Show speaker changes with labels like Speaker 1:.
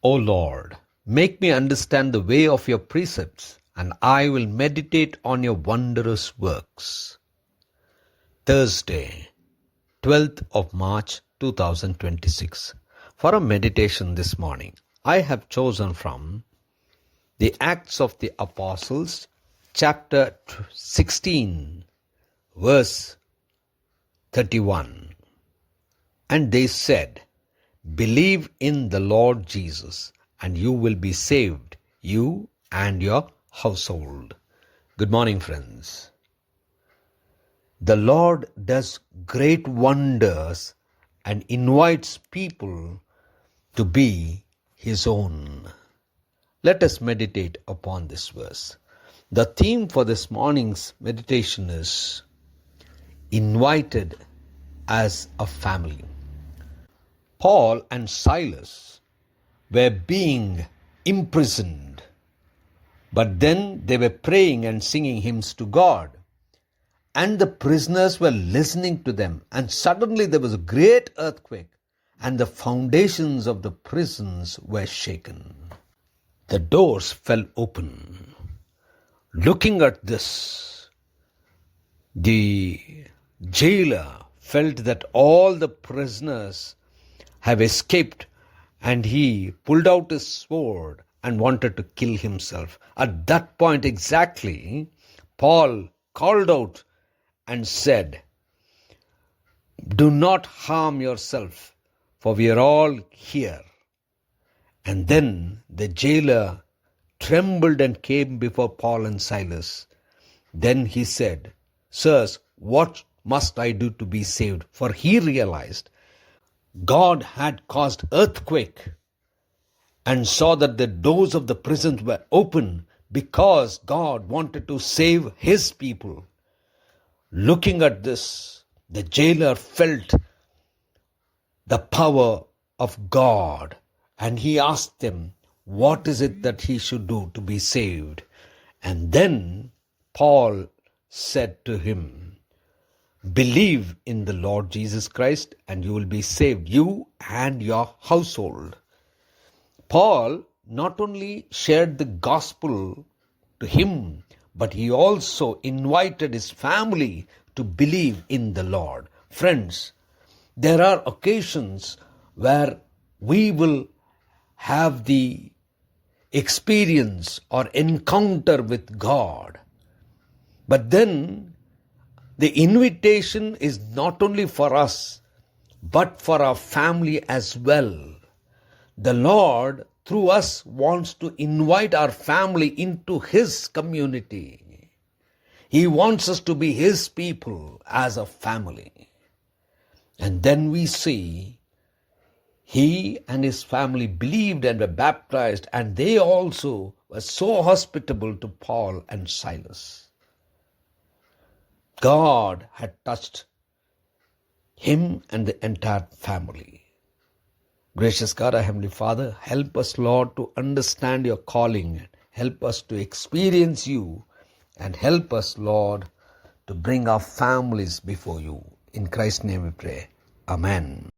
Speaker 1: O Lord, make me understand the way of your precepts, and I will meditate on your wondrous works. Thursday, 12th of March 2026. For a meditation this morning, I have chosen from the Acts of the Apostles, chapter 16, verse 31. And they said, "Believe in the Lord Jesus, and you will be saved, you and your household." Good morning, friends. The Lord does great wonders and invites people to be His own. Let us meditate upon this verse. The theme for this morning's meditation is invited as a family. Paul and Silas were being imprisoned, but then they were praying and singing hymns to God. And the prisoners were listening to them, and suddenly there was a great earthquake, and the foundations of the prisons were shaken. The doors fell open. Looking at this, the jailer felt that all the prisoners have escaped, and he pulled out his sword and wanted to kill himself. At that point exactly, Paul called out and said, "Do not harm yourself, for we are all here." And then the jailer trembled and came before Paul and Silas. Then he said, "Sirs, what must I do to be saved?" For he realized God had caused earthquake and saw that the doors of the prisons were open because God wanted to save His people. Looking at this, the jailer felt the power of God, and he asked them, what is it that he should do to be saved? And then Paul said to him, "Believe in the Lord Jesus Christ, and you will be saved, you and your household." Paul not only shared the gospel to him, but he also invited his family to believe in the Lord. Friends, there are occasions where we will have the experience or encounter with God. But then the invitation is not only for us, but for our family as well. The Lord, through us, wants to invite our family into His community. He wants us to be His people as a family. And then we see he and his family believed and were baptized, and they also were so hospitable to Paul and Silas. God had touched him and the entire family. Gracious God, our Heavenly Father, help us, Lord, to understand your calling. Help us to experience you, and help us, Lord, to bring our families before you. In Christ's name we pray. Amen.